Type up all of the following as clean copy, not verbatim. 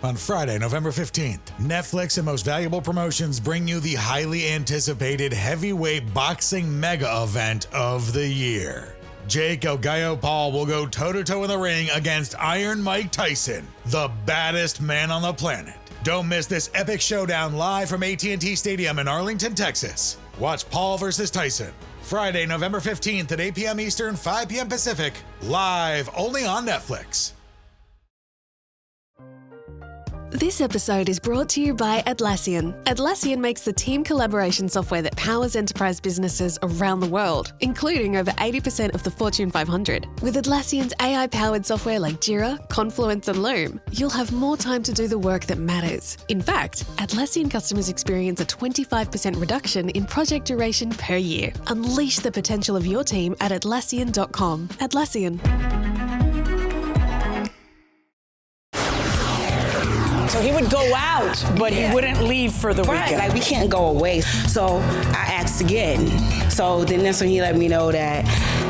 On Friday, November 15th, Netflix and Most Valuable Promotions bring you the highly anticipated heavyweight boxing mega event of the year. Jake El Gallo Paul will go toe-to-toe in the ring against Iron Mike Tyson, the baddest man on the planet. Don't miss this epic showdown live from AT&T Stadium in Arlington, Texas. Watch Paul versus Tyson, Friday, November 15th at 8 p.m. Eastern, 5 p.m. Pacific, live only on Netflix. This episode is brought to you by Atlassian. Atlassian makes the team collaboration software that powers enterprise businesses around the world, including over 80% of the Fortune 500. With Atlassian's AI-powered software like Jira, Confluence, and Loom, you'll have more time to do the work that matters. In fact, Atlassian customers experience a 25% reduction in project duration per year. Unleash the potential of your team at Atlassian.com. Atlassian. So he would go out, but he wouldn't leave for the weekend. Like, we can't go away. So I asked again. So then that's when he let me know that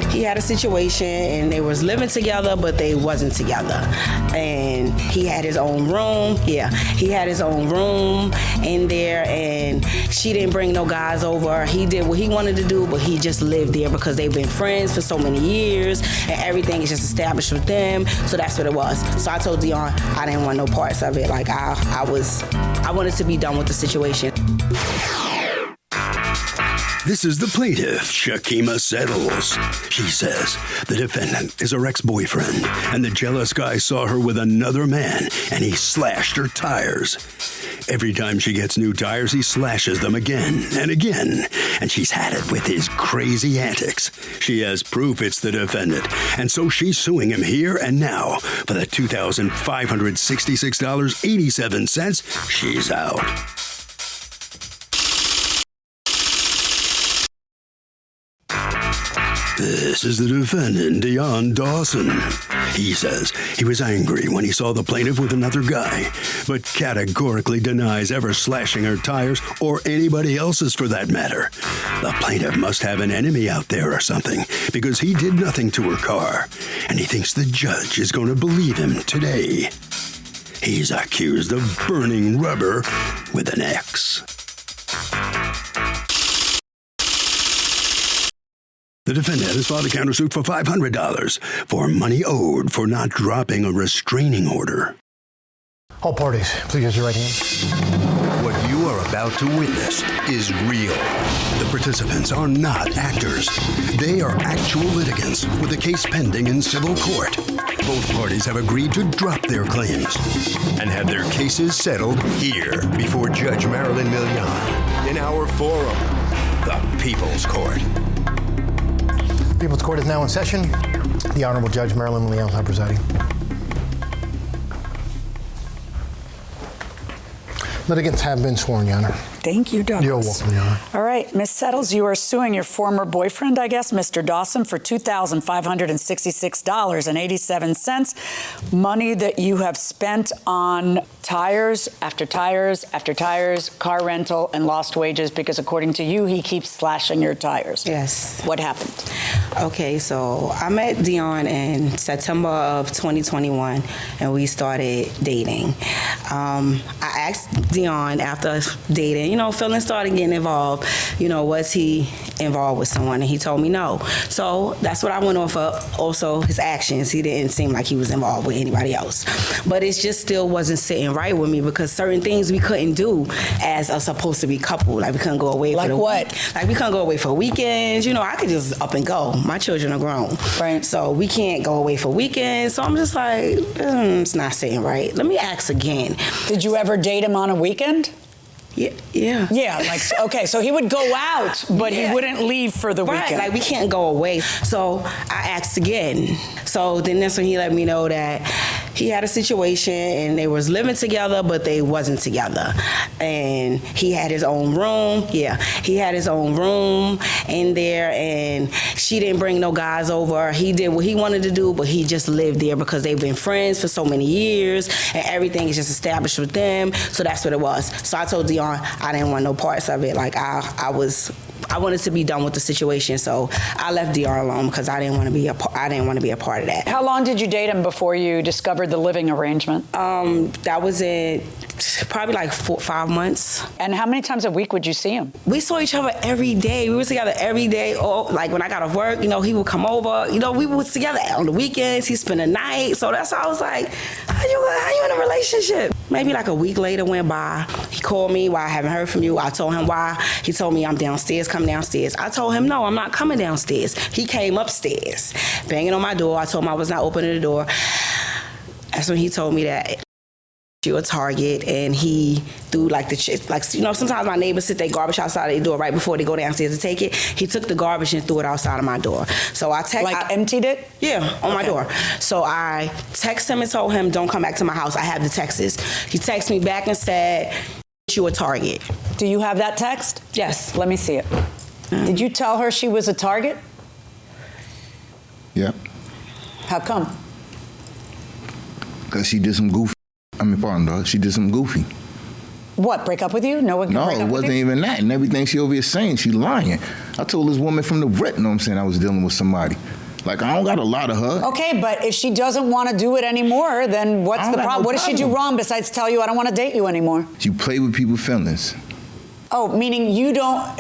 he had a situation and they was living together, but they wasn't together. And he had his own room. Yeah, he had his own room in there, and she didn't bring no guys over. He did what he wanted to do, but he just lived there because they've been friends for so many years, and everything is just established with them. So that's what it was. So I told Dion I didn't want no parts of it. Like, I wanted to be done with the situation. This is the plaintiff, Shakima Settles. She says the defendant is her ex-boyfriend, and the jealous guy saw her with another man, and he slashed her tires. Every time she gets new tires, he slashes them again and again, and she's had it with his crazy antics. She has proof it's the defendant, and so she's suing him here and now for the $2,566.87 she's out. This is the defendant, Dawson. He says he was angry when he saw the plaintiff with another guy, but categorically denies ever slashing her tires or anybody else's for that matter. The plaintiff must have an enemy out there or something, because he did nothing to her car, and he thinks the judge is going to believe him today. He's accused of burning rubber with an X. The defendant has filed a countersuit for $500 for money owed for not dropping a restraining order. All parties, please raise your right hand. What you are about to witness is real. The participants are not actors. They are actual litigants with a case pending in civil court. Both parties have agreed to drop their claims and have their cases settled here before Judge Marilyn Milian in our forum, the People's Court. People's Court is now in session. The Honorable Judge Marilyn Milian is now presiding. Litigants have been sworn, Your Honor. Thank you, Douglas. You're welcome, Your Honor. All right, Ms. Settles, you are suing your former boyfriend, I guess, Mr. Dawson, for $2,566.87, money that you have spent on tires after tires after tires, car rental, and lost wages because, according to you, he keeps slashing your tires. Yes. What happened? Okay, so I met Dion in September of 2021, and we started dating. I asked Dion after dating, feelings started getting involved, was he involved with someone? And he told me no. So that's what I went off of. Also, his actions, he didn't seem like he was involved with anybody else. But it just still wasn't sitting right with me because certain things we couldn't do as a supposed to be couple. Like, we couldn't go away like for the what? Like, we couldn't go away for weekends. I could just up and go. My children are grown. Right. So we can't go away for weekends. So I'm just like, it's not sitting right. Let me ask again. Did you ever date him on a weekend? Yeah. Yeah, okay, so he would go out, but he wouldn't leave for the weekend. Like, we can't go away. So I asked again. So then that's when he let me know that he had a situation and they was living together, but they wasn't together. And he had his own room. Yeah, he had his own room in there, and she didn't bring no guys over. He did what he wanted to do, but he just lived there because they've been friends for so many years, and everything is just established with them. So that's what it was. So I told Dion I didn't want no parts of it. Like, I I wanted to be done with the situation, so I left DR alone because I didn't want to be a part of that. How long did you date him before you discovered the living arrangement? That was in probably like 5 months. And how many times a week would you see him? We saw each other every day. We were together every day. Like when I got off work, he would come over. We were together on the weekends. He'd spend the night. So that's why I was like, how you in a relationship? Maybe like a week later went by. He called me, why I haven't heard from you. I told him why. He told me I'm downstairs, come downstairs. I told him no, I'm not coming downstairs. He came upstairs, banging on my door. I told him I was not opening the door. That's when he told me that you a target, and he threw sometimes my neighbors sit their garbage outside their door right before they go downstairs to take it. He took the garbage and threw it outside of my door. So I emptied it? Yeah, on my door. So I texted him and told him, don't come back to my house. I have the texts. He texted me back and said, you a target. Do you have that text? Yes. Let me see it. Did you tell her she was a target? Yeah. How come? Because she did some goofy. Pardon, dog. She did some goofy. What, break up with you? No one can break up with you? No, it wasn't even that. And everything she over here saying, she lying. I told this woman from the rip, I was dealing with somebody. Like, I don't got a lot of her. Okay, but if she doesn't want to do it anymore, then what's the problem? What does she do wrong besides tell you, I don't want to date you anymore? You play with people's feelings. Oh, meaning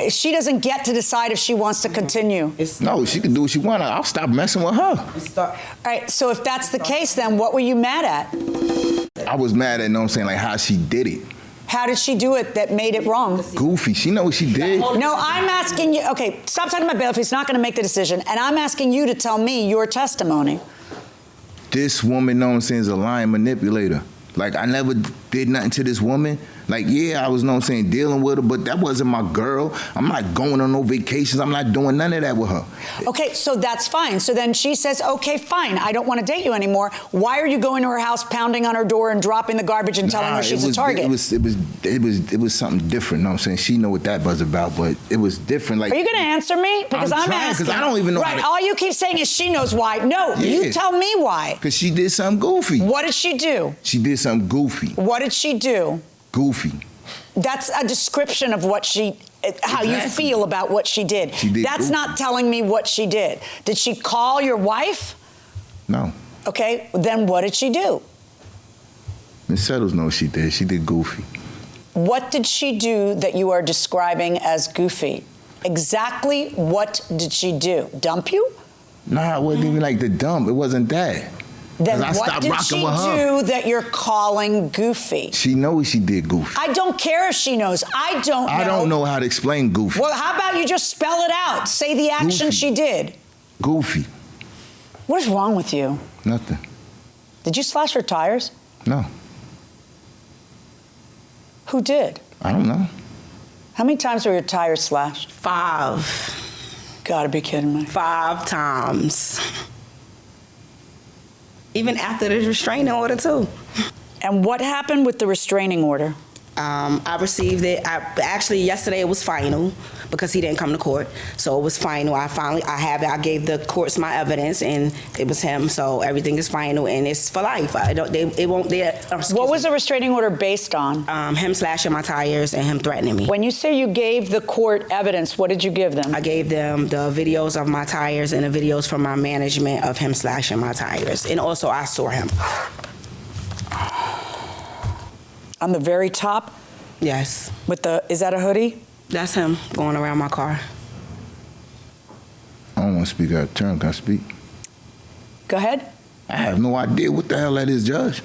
she doesn't get to decide if she wants to continue. No, she can do what she wants. I'll stop messing with her. All right, so if that's the case, then what were you mad at? I was mad at, like how she did it. How did she do it that made it wrong? Goofy. She know what she did. No, I'm asking you, okay, stop talking about bail if he's not going to make the decision, and I'm asking you to tell me your testimony. This woman, is a lying manipulator. Like, I never did nothing to this woman. Like, yeah, I was, dealing with her, but that wasn't my girl. I'm not going on no vacations. I'm not doing none of that with her. Okay, so that's fine. So then she says, okay, fine, I don't want to date you anymore. Why are you going to her house, pounding on her door and dropping the garbage and telling her she's a target? It was something different, She know what that was about, but it was different. Like, are you going to answer me? Because I'm asking. Because I don't even know. Right, all you keep saying is she knows why. No, you tell me why. Because she did something goofy. What did she do? She did something goofy. What did she do? Goofy. That's a description of how you feel about what she did. That's goofy. Not telling me what she did. Did she call your wife? No. Okay, then what did she do? Ms. Settles knows she did. She did goofy. What did she do that you are describing as goofy? Exactly what did she do? Dump you? Nah, it wasn't even like the dump. It wasn't that. Then what did she do that you're calling goofy? She knows she did goofy. I don't care if she knows. I don't know. I don't know how to explain goofy. Well, how about you just spell it out? Say the action she did. Goofy. What is wrong with you? Nothing. Did you slash her tires? No. Who did? I don't know. How many times were your tires slashed? 5. Gotta be kidding me. 5 times. Even after the restraining order, too. And what happened with the restraining order? I received it. Actually, yesterday it was final because he didn't come to court. So it was final. I have it. I gave the courts my evidence, and it was him. So everything is final, and it's for life. What was the restraining order based on? Him slashing my tires and him threatening me. When you say you gave the court evidence, what did you give them? I gave them the videos of my tires and the videos from my management of him slashing my tires. And also I saw him. On the very top? Yes. Is that a hoodie? That's him going around my car. I don't want to speak out of turn. Can I speak? Go ahead. I have no idea what the hell that is, Judge.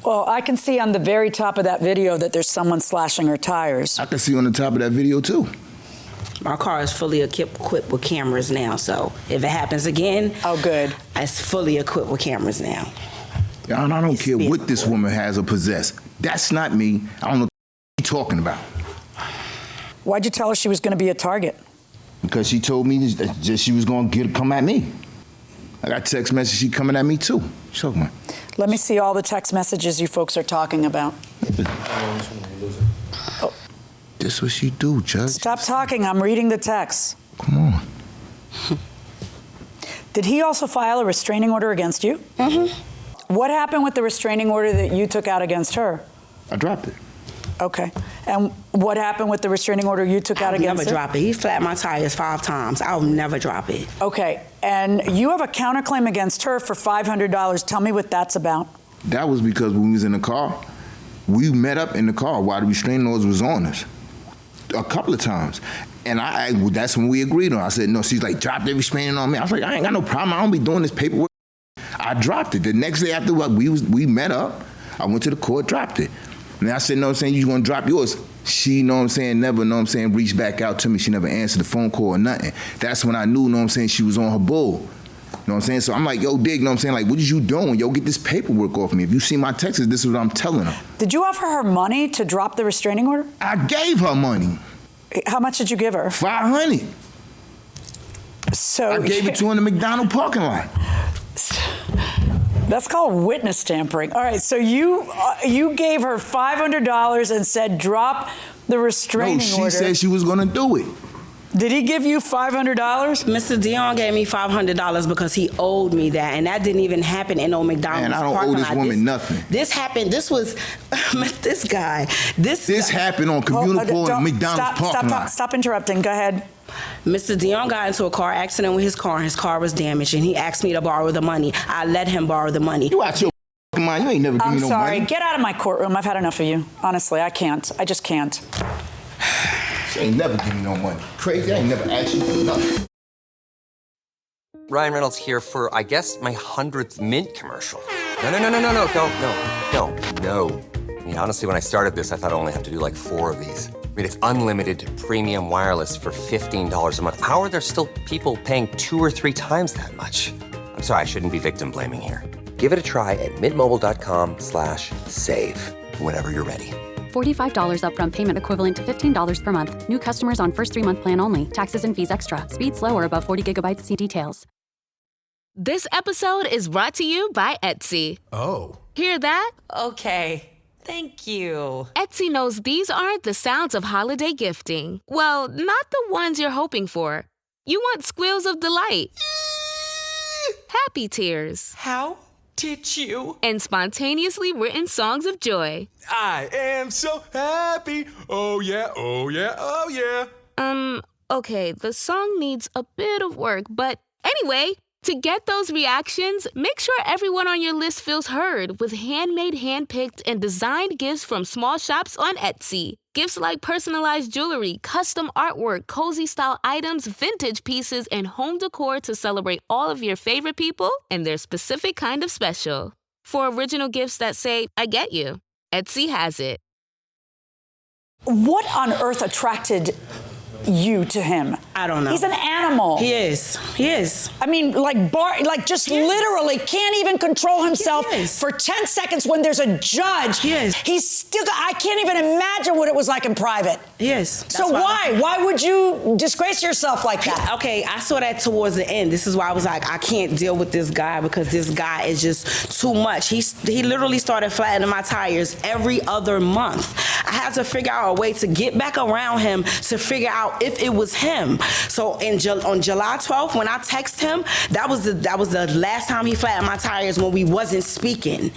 Well, I can see on the very top of that video that there's someone slashing her tires. I can see on the top of that video, too. My car is fully equipped with cameras now, so if it happens again... Oh, good. It's fully equipped with cameras now. And I don't care what this woman has or possess. That's not me. I don't know what you're talking about. Why'd you tell her she was going to be a target? Because she told me that she was going to come at me. I got text message, she coming at me too. Show me. Let me see all the text messages you folks are talking about. Oh. This is what she do, Judge. Stop talking. I'm reading the text. Come on. Did he also file a restraining order against you? Mm-hmm. What happened with the restraining order that you took out against her? I dropped it. Okay. And what happened with the restraining order you took out against Never drop it. He flattened my tires 5 times. I'll never drop it. Okay. And you have a counterclaim against her for $500. Tell me what that's about. That was because when we was in the car, we met up in the car while the restraining orders was on us a couple of times. And that's when we agreed on. I said, no, she's like, drop the restraining on me. I was like, I ain't got no problem. I don't be doing this paperwork. I dropped it. The next day after we met up, I went to the court, dropped it. And I said, know what I'm saying, you gonna drop yours. She, know what I'm saying, never, know what I'm saying, reached back out to me. She never answered the phone call or nothing. That's when I knew, know what I'm saying, she was on her bull. Know what I'm saying? So I'm like, yo, Dig, know what I'm saying? Like, what is you doing? Yo, get this paperwork off me. If you see my texts, this is what I'm telling her. Did you offer her money to drop the restraining order? I gave her money. How much did you give her? $500. So I gave it to her in the McDonald's parking lot. That's called witness tampering. All right, so you gave her $500 and said drop the restraining order. No, she said she was gonna do it. Did he give you $500? Mr. Dion gave me $500 because he owed me that, and that didn't even happen in no McDonald's. Man, I don't parking owe this lot. woman nothing. This happened. This was this guy. This happened on Communical and McDonald's parking lot. Stop interrupting. Go ahead. Mr. Dion got into a car accident with his car, and his car was damaged, and he asked me to borrow the money. I let him borrow the money. You out your mind. You ain't never give me no money. I'm sorry. Get out of my courtroom. I've had enough of you. Honestly, I can't. I just can't. She ain't never give me no money. Crazy, I ain't never asked you for nothing. Ryan Reynolds here for, I guess, my 100th Mint commercial. No, don't. I mean, honestly, when I started this, I thought I only have to do like 4 of these. I mean, it's unlimited premium wireless for $15 a month. How are there still people paying 2 or 3 times that much? I'm sorry, I shouldn't be victim blaming here. Give it a try at mintmobile.com/save. Whenever you're ready. $45 upfront payment equivalent to $15 per month. New customers on first 3-month plan only. Taxes and fees extra. Speed slower above 40 gigabytes. See details. This episode is brought to you by Etsy. Oh. Hear that? Okay. Thank you. Etsy knows these aren't the sounds of holiday gifting. Well, not the ones you're hoping for. You want squeals of delight. Happy tears. How did you? And spontaneously written songs of joy. I am so happy. Oh yeah, oh yeah, oh yeah. Okay, the song needs a bit of work, but anyway, to get those reactions, make sure everyone on your list feels heard with handmade, handpicked, and designed gifts from small shops on Etsy. Gifts like personalized jewelry, custom artwork, cozy style items, vintage pieces, and home decor to celebrate all of your favorite people and their specific kind of special. For original gifts that say, I get you, Etsy has it. What on earth attracted you to him? I don't know. He's an animal. He is. I mean, just literally can't even control himself for 10 seconds when there's a judge. He's still, I can't even imagine what it was like in private. So why would you disgrace yourself like that? Okay, I saw that towards the end. This is why I was like, I can't deal with this guy because this guy is just too much. He literally started flattening my tires every other month. I had to figure out a way to get back around him to figure out if it was him. So on July 12th, when I texted him, that was the last time he flattened my tires when we wasn't speaking.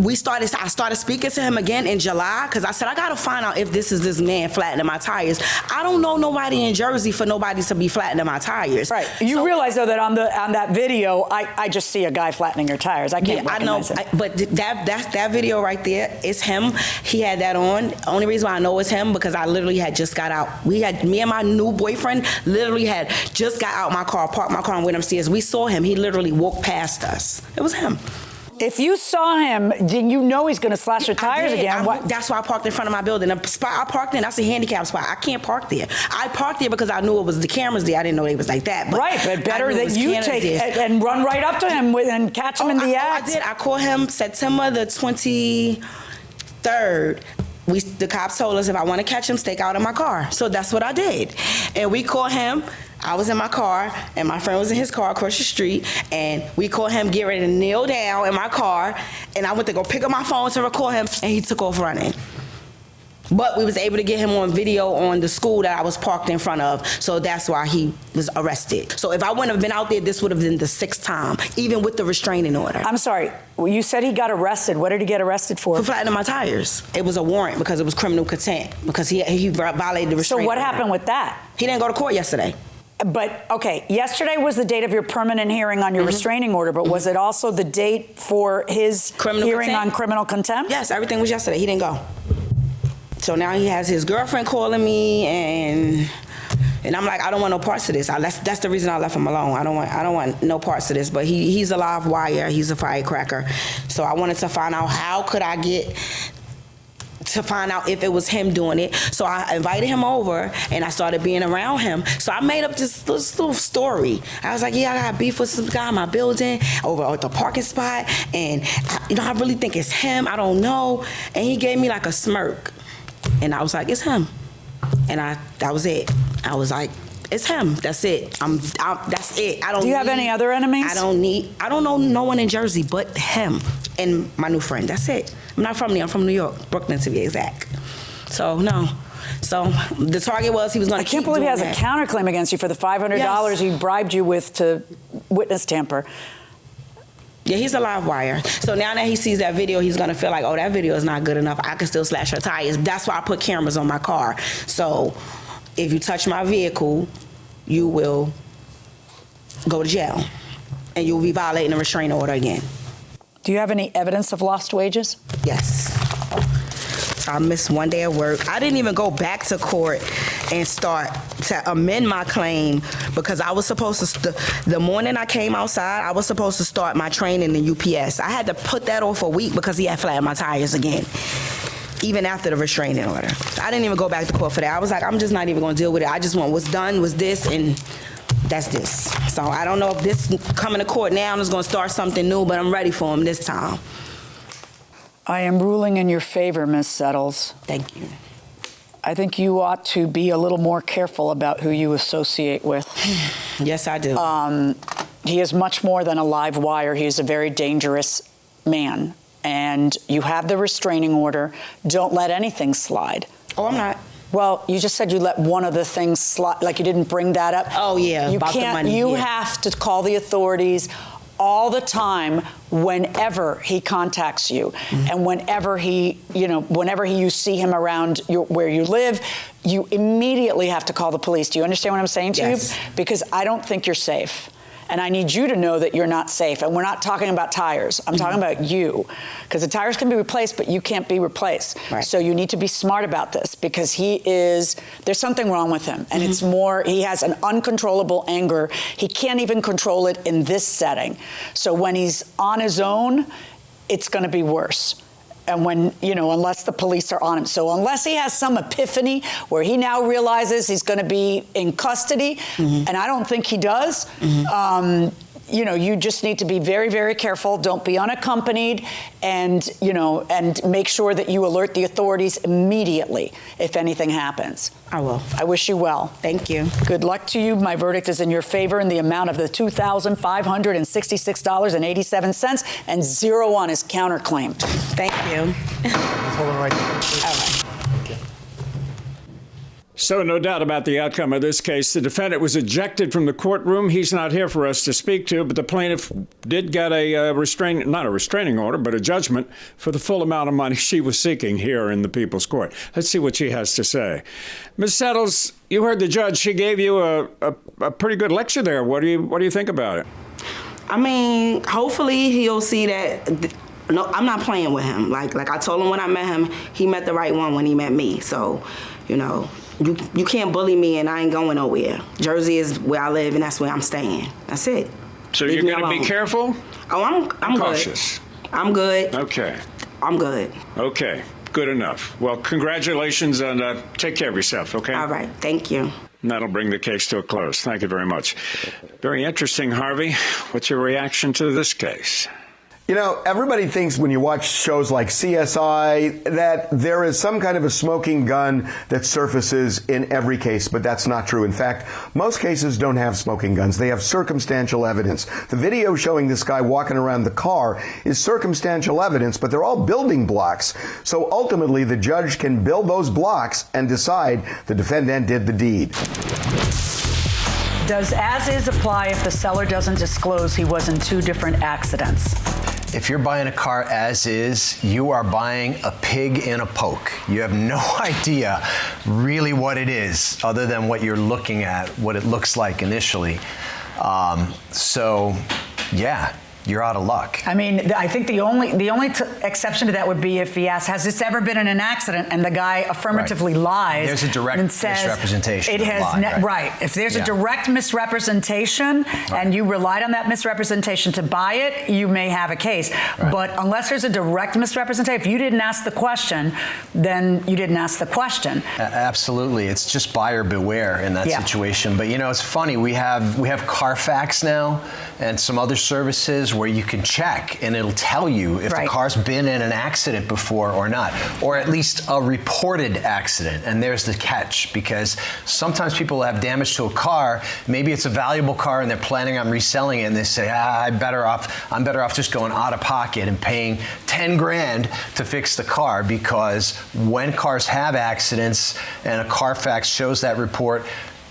I started speaking to him again in July because I said, I got to find out if this is this man flattening my tires. I don't know nobody in Jersey for nobody to be flattening my tires. Right. You realize, though, that on that video, I just see a guy flattening your tires. I can't recognize him. But that video right there is him. He had that on. Only reason why I know it's him because I literally had just got out. Me and my new boyfriend literally had just got out my car, parked my car and went upstairs. We saw him. He literally walked past us. It was him. If you saw him, then you know he's going to slash your tires again. That's why I parked in front of my building. The spot I parked in, that's a handicap spot. I can't park there. I parked there because I knew it was the cameras there. I didn't know they was like that. But but better that you take it and run right up to him and catch him in the act. I did. I called him September the 23rd. The cops told us if I want to catch him, stake out in my car. So that's what I did. And we called him. I was in my car, and my friend was in his car across the street, and we called him, get ready to kneel down in my car, and I went to go pick up my phone to record him, and he took off running. But we was able to get him on video on the school that I was parked in front of, so that's why he was arrested. So if I wouldn't have been out there, this would have been the 6th time, even with the restraining order. I'm sorry, you said he got arrested. What did he get arrested for? For flattening my tires. It was a warrant because it was criminal contempt, because he violated the restraining order. So what happened with that? He didn't go to court yesterday. But, okay, yesterday was the date of your permanent hearing on your restraining order, but was it also the date for his hearing on criminal contempt? Yes, everything was yesterday. He didn't go. So now he has his girlfriend calling me, and I'm like, I don't want no parts of this. That's the reason I left him alone. I don't want no parts of this. But he's a live wire. He's a firecracker. So I wanted to find out how could I get to find out if it was him doing it. So I invited him over, and I started being around him. So I made up this little story. I was like, yeah, I got beef with some guy in my building over at the parking spot, and I really think it's him. I don't know. And he gave me like a smirk, and I was like, it's him. And that was it. I was like, it's him. That's it. That's it. Do you have any other enemies? I don't know no one in Jersey but him and my new friend. That's it. I'm not from there. I'm from New York, Brooklyn to be exact. So no. So the target was he was going to. I can't believe he has a counterclaim against you for the $500 he bribed you with to witness tamper. Yeah, he's a live wire. So now that he sees that video, he's going to feel like, oh, that video is not good enough. I can still slash her tires. That's why I put cameras on my car. So if you touch my vehicle, you will go to jail, and you'll be violating a restraining order again. Do you have any evidence of lost wages? Yes. So I missed one day of work. I didn't even go back to court and start to amend my claim, because I was supposed to, the morning I came outside, I was supposed to start my training in UPS. I had to put that off a week because he had flattened my tires again, even after the restraining order. I didn't even go back to court for that. I was like, I'm just not even going to deal with it. I just want what's done was this, and that's this. So I don't know if this coming to court now is going to start something new, but I'm ready for him this time. I am ruling in your favor, Ms. Settles. Thank you. I think you ought to be a little more careful about who you associate with. Yes, I do. He is much more than a live wire. He is a very dangerous man. And you have the restraining order. Don't let anything slide. Oh, I'm not. Well, you just said you let one of the things slide, like you didn't bring that up. Oh, yeah, you about can't, the money. You have to call the authorities all the time whenever he contacts you, and whenever you see him around where you live, you immediately have to call the police. Do you understand what I'm saying to you? Because I don't think you're safe. And I need you to know that you're not safe. And we're not talking about tires. I'm talking about you. Because the tires can be replaced, but you can't be replaced. Right. So you need to be smart about this, because there's something wrong with him. And it's more, he has an uncontrollable anger. He can't even control it in this setting. So when he's on his own, it's going to be worse. And when, unless the police are on him. So unless he has some epiphany where he now realizes he's going to be in custody, and I don't think he does, you just need to be very, very careful. Don't be unaccompanied, and make sure that you alert the authorities immediately if anything happens. I will. I wish you well. Thank you. Good luck to you. My verdict is in your favor in the amount of the $2,566.87, and 0 on his counterclaim. Thank you. Hold on right there. All right. So no doubt about the outcome of this case. The defendant was ejected from the courtroom. He's not here for us to speak to, but the plaintiff did get not a restraining order, but a judgment for the full amount of money she was seeking here in the People's Court. Let's see what she has to say. Ms. Settles, you heard the judge. She gave you a pretty good lecture there. What do you think about it? I mean, hopefully he'll see that. No, I'm not playing with him. Like I told him when I met him, he met the right one when he met me. So, you can't bully me, and I ain't going nowhere. Jersey is where I live, and that's where I'm staying. That's it. So you're going to be careful? Oh, I'm cautious. Good. I'm good. Okay. I'm good. Okay. Good enough. Well, congratulations, and take care of yourself, okay? All right. Thank you. And that'll bring the case to a close. Thank you very much. Very interesting, Harvey. What's your reaction to this case? You know, everybody thinks when you watch shows like CSI that there is some kind of a smoking gun that surfaces in every case, but that's not true. In fact, most cases don't have smoking guns. They have circumstantial evidence. The video showing this guy walking around the car is circumstantial evidence, but they're all building blocks. So ultimately, the judge can build those blocks and decide the defendant did the deed. Does as is apply if the seller doesn't disclose he was in 2 different accidents? If you're buying a car as is, you are buying a pig in a poke. You have no idea really what it is other than what you're looking at, what it looks like initially. So, yeah. You're out of luck. I mean, I think the only exception to that would be if he asks, has this ever been in an accident? And the guy affirmatively lies. There's a direct and says, misrepresentation. It has right. If there's a direct misrepresentation and you relied on that misrepresentation to buy it, you may have a case. But unless there's a direct misrepresentation, if you didn't ask the question, then you didn't ask the question. Absolutely. It's just buyer beware in that situation. But you know, it's funny. We have Carfax now and some other services where you can check and it'll tell you if the car's been in an accident before or not, or at least a reported accident. And there's the catch, because sometimes people have damage to a car. Maybe it's a valuable car and they're planning on reselling it, and they say, I'm better off just going out of pocket and paying 10 grand to fix the car, because when cars have accidents and a Carfax shows that report,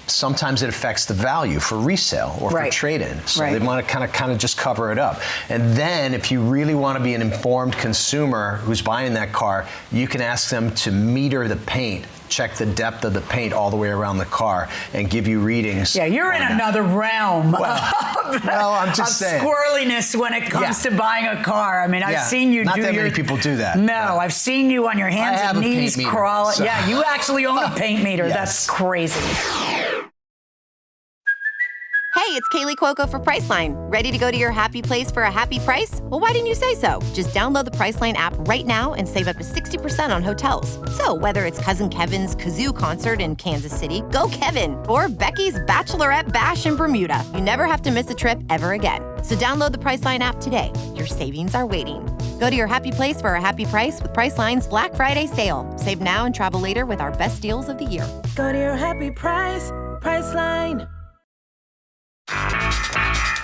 sometimes it affects the value for resale or for trade-in. So they want to kind of just cover it up. And then if you really want to be an informed consumer who's buying that car, you can ask them to meter the paint, check the depth of the paint all the way around the car, and give you readings. Yeah, you're in another realm I'm just saying. Squirreliness when it comes to buying a car. I mean, I've seen you Not do that many people do that. No, I've seen you on your hands and knees crawling. So. Yeah, you actually own a paint meter. That's crazy. Hey, it's Kaylee Cuoco for Priceline. Ready to go to your happy place for a happy price? Well, why didn't you say so? Just download the Priceline app right now and save up to 60% on hotels. So whether it's Cousin Kevin's Kazoo Concert in Kansas City, go Kevin, or Becky's Bachelorette Bash in Bermuda, you never have to miss a trip ever again. So download the Priceline app today. Your savings are waiting. Go to your happy place for a happy price with Priceline's Black Friday sale. Save now and travel later with our best deals of the year. Go to your happy price, Priceline.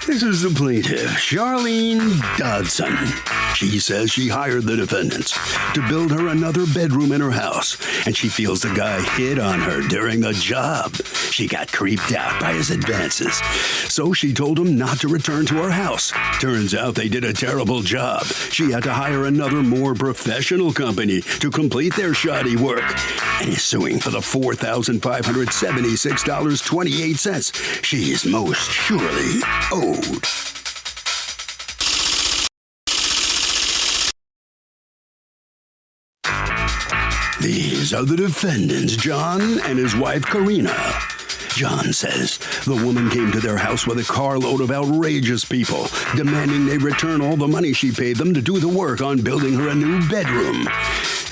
This is the plaintiff, Charlene Dodson. She says she hired the defendants to build her another bedroom in her house, and she feels the guy hit on her during the job. She got creeped out by his advances, so she told him not to return to her house. Turns out they did a terrible job. She had to hire another, more professional company to complete their shoddy work, and is suing for the $4,576.28 she's most surely owed. These are the defendants, John and his wife, Karina. John says the woman came to their house with a carload of outrageous people, demanding they return all the money she paid them to do the work on building her a new bedroom.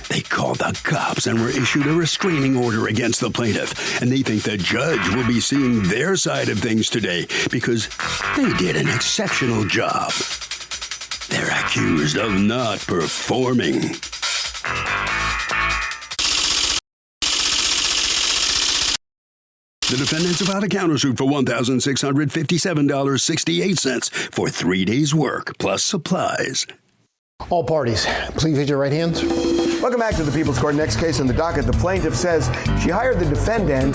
They called the cops and were issued a restraining order against the plaintiff, and they think the judge will be seeing their side of things today because they did an exceptional job. They're accused of not performing. The defendants have filed a countersuit for $1,657.68 for 3 days' work, plus supplies. All parties, please raise your right hands. Welcome back to the People's Court. Next case in the docket, the plaintiff says she hired the defendant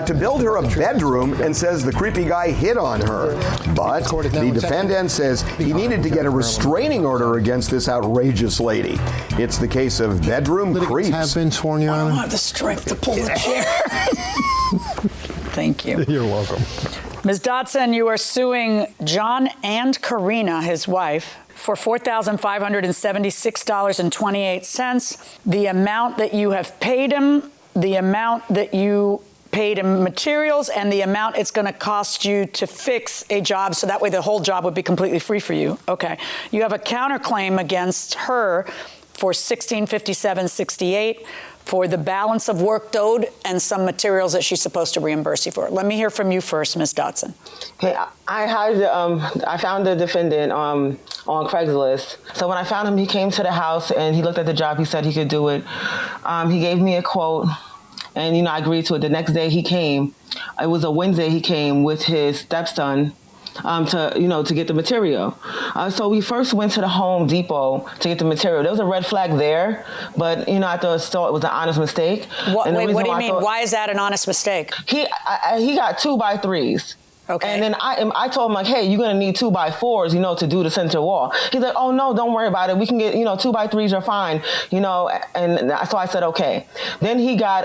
to build her a bedroom and says the creepy guy hit on her. But the defendant says he needed to get a restraining order against this outrageous lady. It's the case of bedroom creeps. Have been sworn, Your Honor. I don't have the strength to pull the chair. Thank you. You're welcome. Ms. Dodson, you are suing John and Karina, his wife, for $4,576.28. The amount that you have paid him, the amount that you paid him materials, and the amount it's going to cost you to fix a job, so that way the whole job would be completely free for you. Okay. You have a counterclaim against her for $1,657.68 for the balance of work owed and some materials that she's supposed to reimburse you for. Let me hear from you first, Ms. Dodson. Okay, I found the defendant on Craigslist. So when I found him, he came to the house and he looked at the job. He said he could do it. He gave me a quote, and I agreed to it. The next day he came. It was a Wednesday. He came with his stepson to get the material. So we first went to the Home Depot to get the material. There was a red flag there, but I thought it was an honest mistake. What do you mean? Why is that an honest mistake? He got 2x3s. Okay. And then I told him, like, hey, you're going to need 2x4s, to do the center wall. He's like, oh, no, don't worry about it. We can get, 2x3s are fine, and so I said, okay. Then he got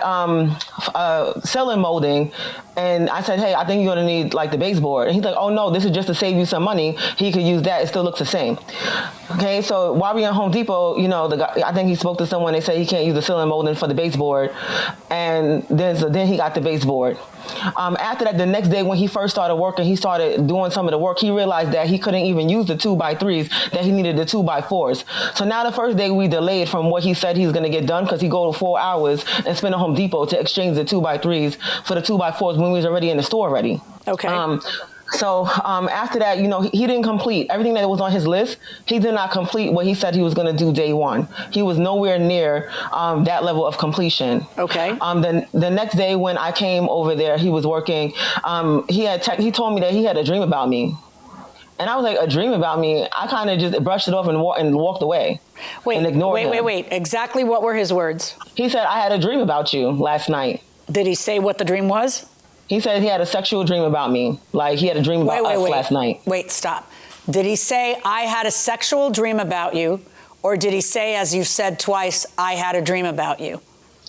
ceiling molding, and I said, hey, I think you're going to need, like, the baseboard. And he's like, oh, no, this is just to save you some money. He could use that. It still looks the same. Okay, so while we were at Home Depot, the guy, I think he spoke to someone. They said he can't use the ceiling molding for the baseboard. And then he got the baseboard. After that, the next day when he first started working, he started doing some of the work. He realized that he couldn't even use the 2x3s, that he needed the 2x4s. So now the first day we delayed from what he said he was going to get done, because he go to 4 hours and spend at Home Depot to exchange the 2x3s for the 2x4s when we was already in the store already. Okay. So after that, he didn't complete everything that was on his list. He did not complete what he said he was going to do day one. He was nowhere near that level of completion. Okay. The next day when I came over there, he was working. He told me that he had a dream about me. And I was like, a dream about me? I kind of just brushed it off and walked away. And ignored him. Wait. Exactly what were his words? He said, I had a dream about you last night. Did he say what the dream was? He said he had a sexual dream about me. Like, he had a dream about us last night. Wait, stop. Did he say, I had a sexual dream about you? Or did he say, as you said twice, I had a dream about you?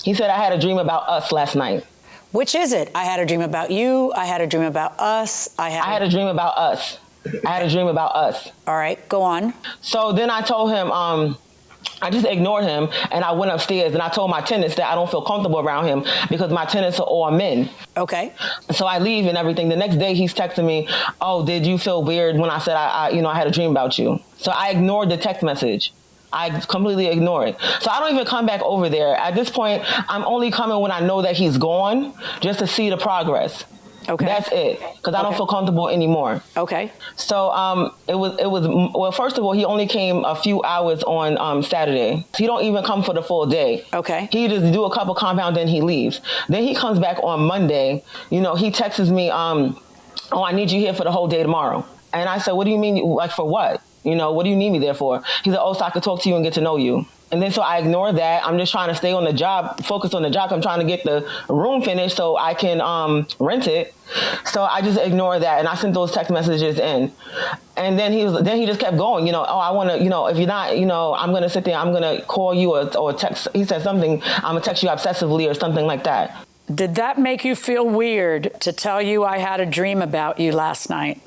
He said, I had a dream about us last night. Which is it? I had a dream about you. I had a dream about us. I had a dream about us. I had a dream about us. All right, go on. So then I told him, I just ignored him, and I went upstairs and I told my tenants that I don't feel comfortable around him because my tenants are all men. Okay. So I leave and everything. The next day he's texting me, oh, did you feel weird when I said I had a dream about you? So I ignored the text message. I completely ignore it. So I don't even come back over there. At this point, I'm only coming when I know that he's gone, just to see the progress. Okay. That's it, because I don't feel comfortable anymore. Okay. So it was first of all, he only came a few hours on Saturday. He don't even come for the full day. Okay. He just do a couple compound, then he leaves. Then he comes back on Monday. He texts me, oh, I need you here for the whole day tomorrow. And I said, what do you mean? Like, for what? What do you need me there for? He said, oh, so I could talk to you and get to know you. And then so I ignored that. I'm just trying to stay on the job, focus on the job. I'm trying to get the room finished so I can rent it. So I just ignored that, and I sent those text messages in. And then he just kept going. Oh, I want to, if you're not, I'm gonna sit there. I'm gonna call you or text. He said something. I'm gonna text you obsessively or something like that. Did that make you feel weird to tell you I had a dream about you last night?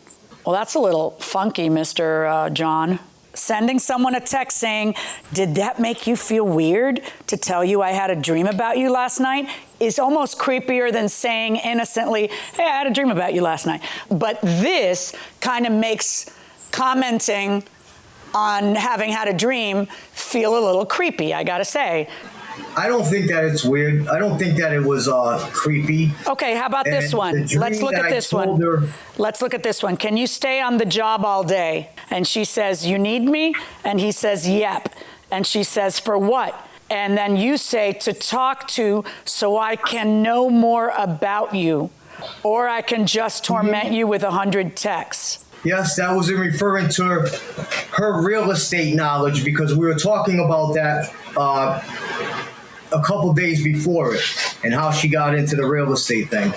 Well, that's a little funky, Mr. John. Sending someone a text saying, did that make you feel weird to tell you I had a dream about you last night, is almost creepier than saying innocently, hey, I had a dream about you last night. But this kind of makes commenting on having had a dream feel a little creepy, I gotta say. I don't think that it's weird. I don't think that it was creepy. Okay, how about this one? Let's look at this one. Let's look at this one. Can you stay on the job all day? And she says, you need me? And he says, yep. And she says, for what? And then you say, to talk to so I can know more about you. Or I can just torment you with 100 texts. Yes, that was in referring to her real estate knowledge, because we were talking about that a couple days before it and how she got into the real estate thing.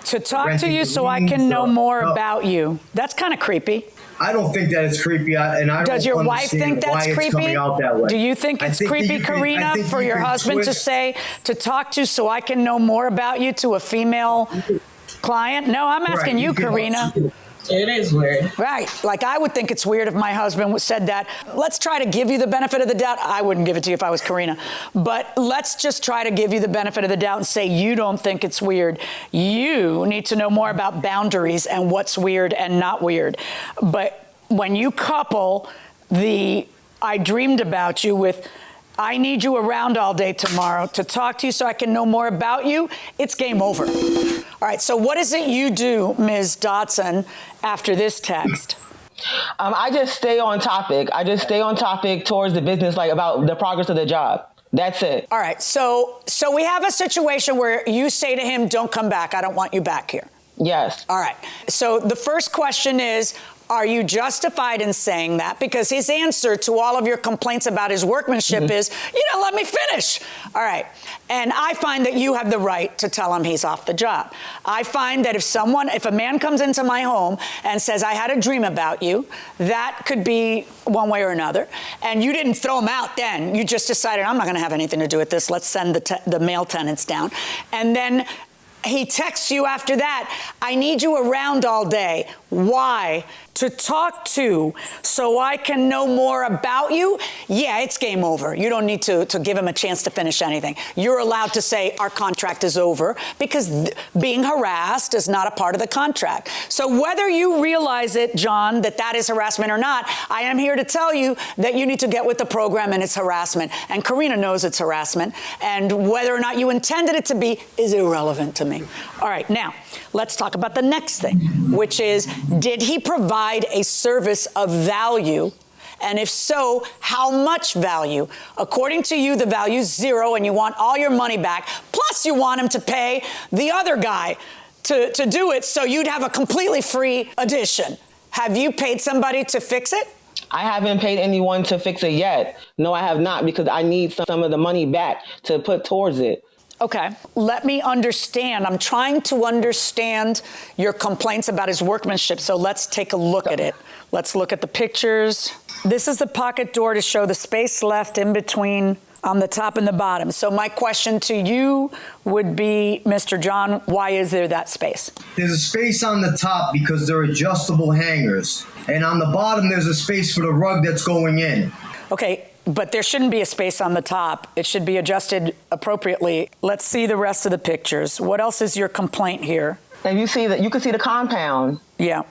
To talk to you so I can know more about you. That's kind of creepy. I don't think that it's creepy, and I Does your wife think that's creepy? Coming out that way. Do you think it's creepy, Karina, for your husband to say, to talk to so I can know more about you to a female client? No, I'm asking you, Karina. It is weird. Right. Like, I would think it's weird if my husband said that. Let's try to give you the benefit of the doubt. I wouldn't give it to you if I was Karina. But let's just try to give you the benefit of the doubt and say you don't think it's weird. You need to know more about boundaries and what's weird and not weird. But when you couple the I dreamed about you with I need you around all day tomorrow to talk to you so I can know more about you. It's game over. All right, so what is it you do, Ms. Dodson, after this text? I just stay on topic. I just stay on topic towards the business, like about the progress of the job. That's it. All right, so we have a situation where you say to him, don't come back. I don't want you back here. Yes. All right. So the first question is, are you justified in saying that? Because his answer to all of your complaints about his workmanship is, you don't let me finish. All right. And I find that you have the right to tell him he's off the job. I find that if a man comes into my home and says, I had a dream about you, that could be one way or another. And you didn't throw him out then. You just decided, I'm not going to have anything to do with this. Let's send the male tenants down. And then he texts you after that, I need you around all day. Why? To talk to so I can know more about you? Yeah, it's game over. You don't need to give him a chance to finish anything. You're allowed to say our contract is over because being harassed is not a part of the contract. So whether you realize it, John, that is harassment or not, I am here to tell you that you need to get with the program and it's harassment. And Karina knows it's harassment. And whether or not you intended it to be is irrelevant to me. All right, now, let's talk about the next thing, which is, did he provide a service of value? And if so, how much value? According to you, the value is zero and you want all your money back. Plus, you want him to pay the other guy to do it so you'd have a completely free edition. Have you paid somebody to fix it? I haven't paid anyone to fix it yet. No, I have not, because I need some of the money back to put towards it. Okay, let me understand. I'm trying to understand your complaints about his workmanship, so let's take a look at it. Let's look at the pictures. This is the pocket door to show the space left in between on the top and the bottom. So my question to you would be, Mr. John, why is there that space? There's a space on the top because they're adjustable hangers. And on the bottom, there's a space for the rug that's going in. Okay. But there shouldn't be a space on the top. It should be adjusted appropriately. Let's see the rest of the pictures. What else is your complaint here? And you can see the compound. Yeah.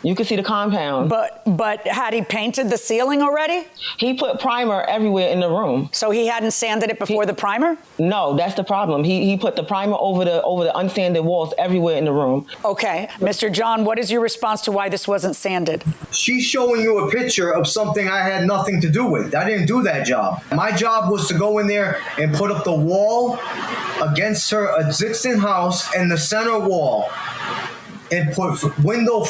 You can see the compound. But had he painted the ceiling already? He put primer everywhere in the room. So he hadn't sanded it before the primer? No, that's the problem. He put the primer over the unsanded walls everywhere in the room. Okay. Mr. John, what is your response to why this wasn't sanded? She's showing you a picture of something I had nothing to do with. I didn't do that job. My job was to go in there and put up the wall against her existing house and the center wall, and put window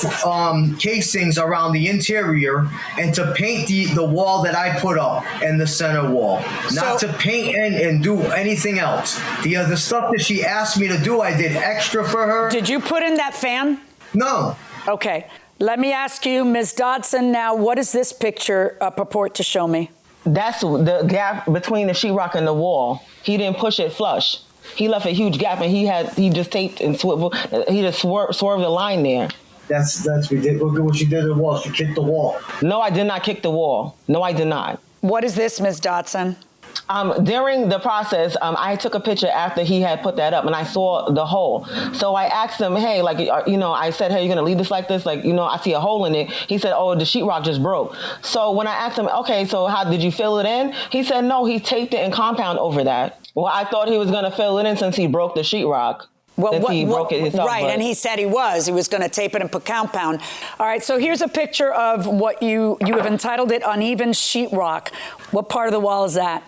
casings around the interior, and to paint the wall that I put up and the center wall. Not to paint and do anything else. The stuff that she asked me to do, I did extra for her. Did you put in that fan? No. Okay. Let me ask you, Ms. Dodson, now, what does this picture purport to show me? That's the gap between the sheetrock and the wall. He didn't push it flush. He left a huge gap, and he just taped and swerved the line there. That's ridiculous. Look at what she did to the wall. She kicked the wall. No, I did not kick the wall. No, I did not. What is this, Ms. Dodson? During the process, I took a picture after he had put that up, and I saw the hole. So I asked him, hey, I said, hey, you're going to leave this like this? I see a hole in it. He said, oh, the sheetrock just broke. So when I asked him, okay, so how did you fill it in? He said, no, he taped it and compound over that. Well, I thought he was going to fill it in since he broke the sheetrock. Right, and he said he was going to tape it and put compound. All right, so here's a picture of what you have entitled it uneven sheetrock. What part of the wall is that?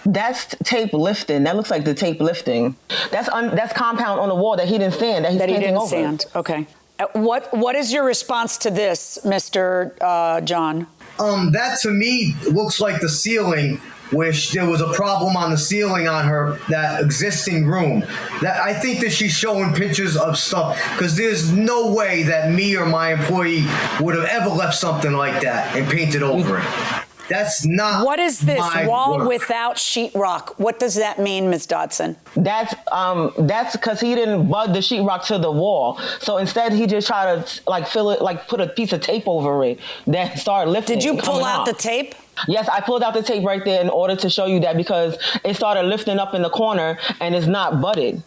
That's tape lifting. That looks like the tape lifting. That's compound on the wall that he didn't sand. That he didn't over. Sand. Okay. What is your response to this, Mr. John? That to me looks like the ceiling, where there was a problem on the ceiling on that existing room. That I think that she's showing pictures of stuff, because there's no way that me or my employee would have ever left something like that and painted over it. That's not. What is this wall work. Without sheetrock? What does that mean, Ms. Dodson? That's because he didn't bud the sheetrock to the wall. So instead, he just tried to fill it, put a piece of tape over it that started lifting. Did you pull out the tape? Yes, I pulled out the tape right there in order to show you that, because it started lifting up in the corner and it's not budded.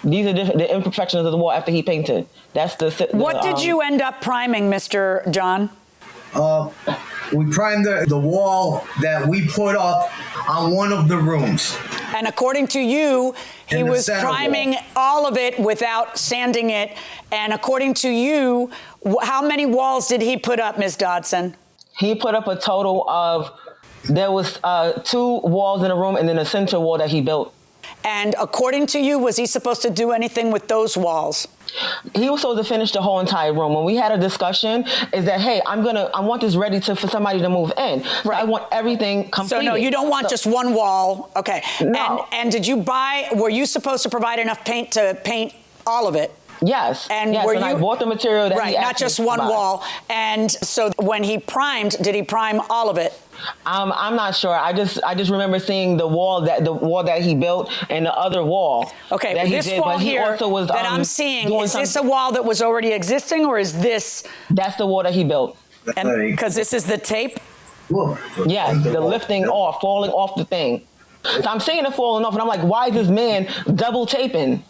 These are the imperfections of the wall after he painted. That's the. What did you end up priming, Mr. John? We primed the wall that we put up on one of the rooms. And according to you, he was priming wall. all of it without sanding it. And according to you, how many walls did he put up, Ms. Dodson? He put up a total of, there was 2 walls in a room and then a center wall that he built. And according to you, was he supposed to do anything with those walls? He was supposed to finish the whole entire room. When we had a discussion, is that, hey, I want this ready for somebody to move in. So I want everything completed. So no, you don't want just one wall. Okay. No. And did you were you supposed to provide enough paint to paint all of it? Yes. And yes, were and you, I bought the material that right, he asked not just me to one buy. wall. And so when he primed, did he prime all of it? I'm not sure. I just remember seeing the wall that he built and the other wall. Okay, that this he did, wall but he here also was, that I'm seeing, is this a wall that was already existing, or is this? That's the wall that he built. Because this is the tape? Yes, the lifting off, falling off the thing. So I'm seeing it falling off, and I'm like, why is this man double taping?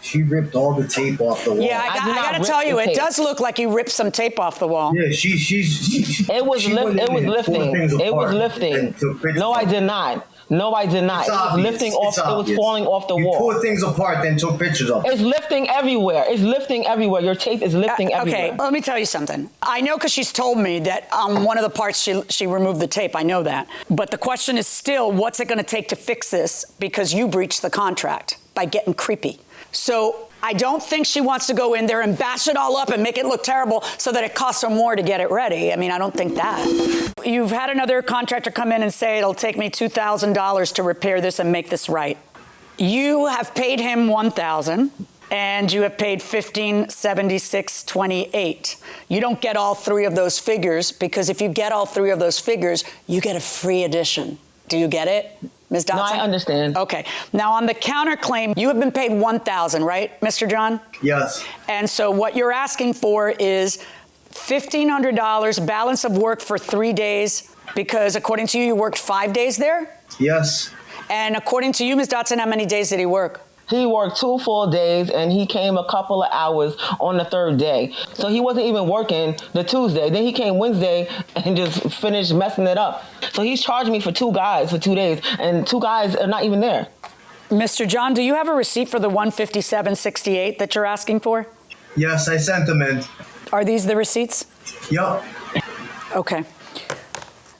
She ripped all the tape off the wall. Yeah, I got to tell you, it does look like he ripped some tape off the wall. Yeah, It was lifting. It was lifting. No, I did not. No, I did not. It was lifting off. It was falling off the wall. You tore things apart, then took pictures of it. It's lifting everywhere. It's lifting everywhere. Your tape is lifting everywhere. Okay, let me tell you something. I know because she's told me that on one of the parts she removed the tape. I know that. But the question is still, what's it going to take to fix this? Because you breached the contract by getting creepy. So I don't think she wants to go in there and bash it all up and make it look terrible so that it costs her more to get it ready. I mean, I don't think that. You've had another contractor come in and say, it'll take me $2,000 to repair this and make this right. You have paid him $1,000 and you have paid $1,576.28. You don't get all 3 of those figures, because if you get all 3 of those figures, you get a free edition. Do you get it? Ms. Dodson? No, I understand. Okay. Now, on the counterclaim, you have been paid $1,000, right, Mr. John? Yes. And so what you're asking for is $1,500 balance of work for 3 days, because according to you, you worked 5 days there? Yes. And according to you, Ms. Dodson, how many days did he work? He worked 2 full days, and he came a couple of hours on the 3rd day. So he wasn't even working the Tuesday. Then he came Wednesday and just finished messing it up. So he's charged me for 2 guys for 2 days, and 2 guys are not even there. Mr. John, do you have a receipt for the $157.68 that you're asking for? Yes, I sent them in. Are these the receipts? Yup. Okay.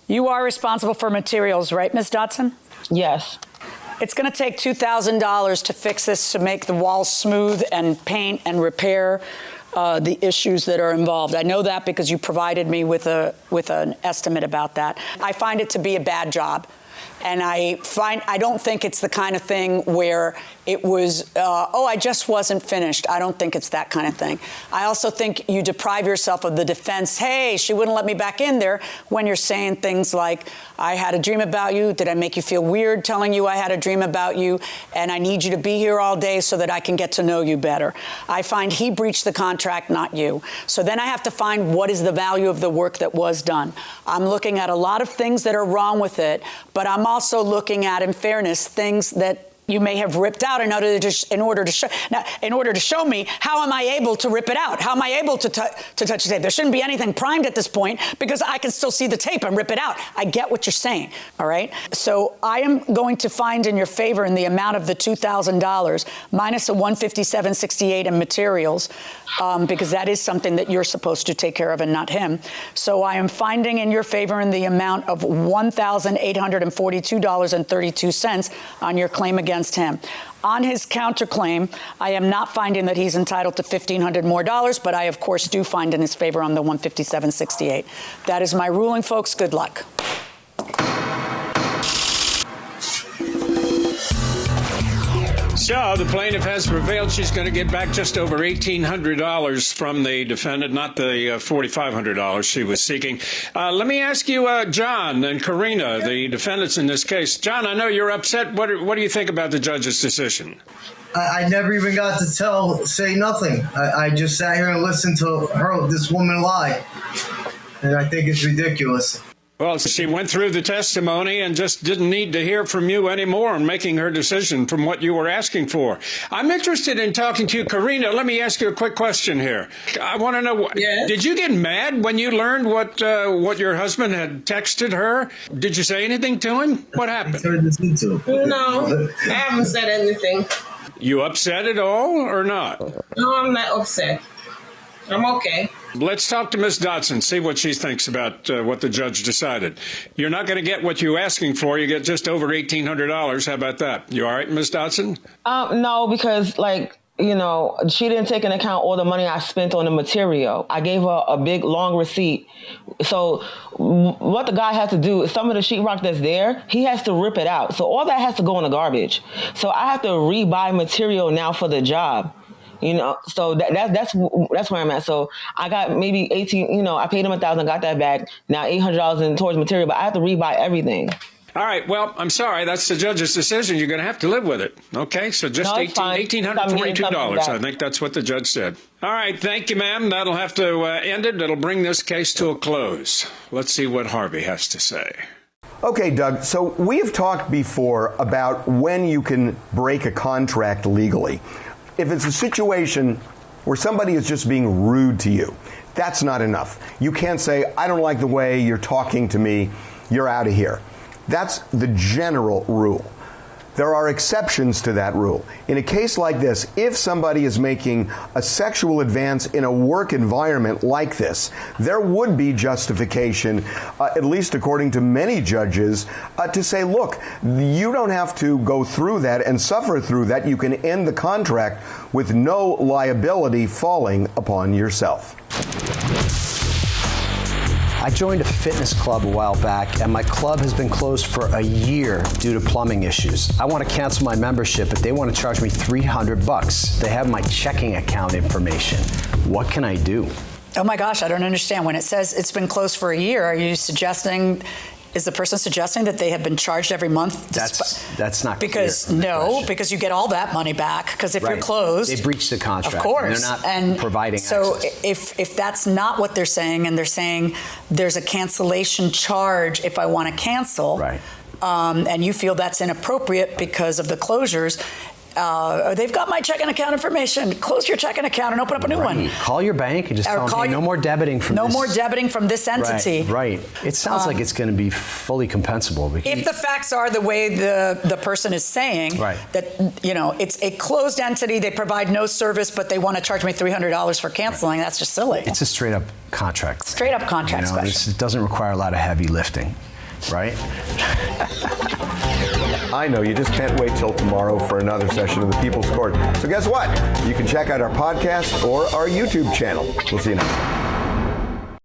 You are responsible for materials, right, Ms. Dodson? Yes. It's going to take $2,000 to fix this, to make the walls smooth and paint and repair the issues that are involved. I know that because you provided me with an estimate about that. I find it to be a bad job. And I don't think it's the kind of thing where it was, I just wasn't finished. I don't think it's that kind of thing. I also think you deprive yourself of the defense, hey, she wouldn't let me back in there, when you're saying things like, I had a dream about you. Did I make you feel weird telling you I had a dream about you? And I need you to be here all day so that I can get to know you better. I find he breached the contract, not you. So then I have to find what is the value of the work that was done. I'm looking at a lot of things that are wrong with it, but I'm also looking at, in fairness, things that you may have ripped out in order to show me, how am I able to rip it out? How am I able to touch the tape? There shouldn't be anything primed at this point, because I can still see the tape and rip it out. I get what you're saying, all right? So I am going to find in your favor in the amount of the $2,000 minus the $157.68 in materials, because that is something that you're supposed to take care of and not him. So I am finding in your favor in the amount of $1,842.32 on your claim against him. On his counterclaim, I am not finding that he's entitled to $1,500 more, but I, of course, do find in his favor on the $157.68. That is my ruling, folks. Good luck. So the plaintiff has prevailed. She's going to get back just over $1,800 from the defendant, not the $4,500 she was seeking. Let me ask you, John and Karina, the defendants in this case. John, I know you're upset. What do you think about the judge's decision? I never even got to say nothing. I just sat here and listened to this woman lie. And I think it's ridiculous. Well, she went through the testimony and just didn't need to hear from you anymore in making her decision from what you were asking for. I'm interested in talking to you. Karina, let me ask you a quick question here. I want to know, did you get mad when you learned what your husband had texted her? Did you say anything to him? What happened? No, I haven't said anything. You upset at all or not? No, I'm not upset. I'm okay. Let's talk to Ms. Dodson, see what she thinks about what the judge decided. You're not going to get what you're asking for. You get just over $1,800. How about that? You all right, Ms. Dodson? No, because, she didn't take into account all the money I spent on the material. I gave her a big, long receipt. So what the guy has to do is some of the sheetrock that's there, he has to rip it out. So all that has to go in the garbage. So I have to rebuy material now for the job. So that's where I'm at. So I got maybe 18, I paid him $1,000, got that back. Now $800 in towards material, but I have to rebuy everything. All right. Well, I'm sorry. That's the judge's decision. You're going to have to live with it. Okay. So just $1,842. I think that's what the judge said. All right. Thank you, ma'am. That'll have to end it. It'll bring this case to a close. Let's see what Harvey has to say. Okay, Doug, so we've talked before about when you can break a contract legally. If it's a situation where somebody is just being rude to you, that's not enough. You can't say, I don't like the way you're talking to me, you're out of here. That's the general rule. There are exceptions to that rule. In a case like this, if somebody is making a sexual advance in a work environment like this, there would be justification, at least according to many judges, to say, look, you don't have to go through that and suffer through that. You can end the contract with no liability falling upon yourself. I joined a fitness club a while back, and my club has been closed for a year due to plumbing issues. I want to cancel my membership, but they want to charge me $300. They have my checking account information. What can I do? Oh my gosh, I don't understand. When it says it's been closed for a year, are you suggesting... Is the person suggesting that they have been charged every month? That's not because clear. No, because you get all that money back. Because if you're closed, they breached the contract. Of course, they're not providing so access. if that's not what they're saying, and they're saying there's a cancellation charge if I want to cancel, right? And you feel that's inappropriate because of the closures. They've got my checking account information. Close your checking account and open up a new one. Call your bank and just tell them, hey, no more debiting from this. No more debiting from this entity. Right. It sounds like it's going to be fully compensable. If the facts are the way the person is saying, that it's a closed entity, they provide no service, but they want to charge me $300 for canceling, that's just silly. It's a straight up contract. Straight up contract question. It doesn't require a lot of heavy lifting, right? I know, you just can't wait till tomorrow for another session of the People's Court. So guess what? You can check out our podcast or our YouTube channel. We'll see you next time.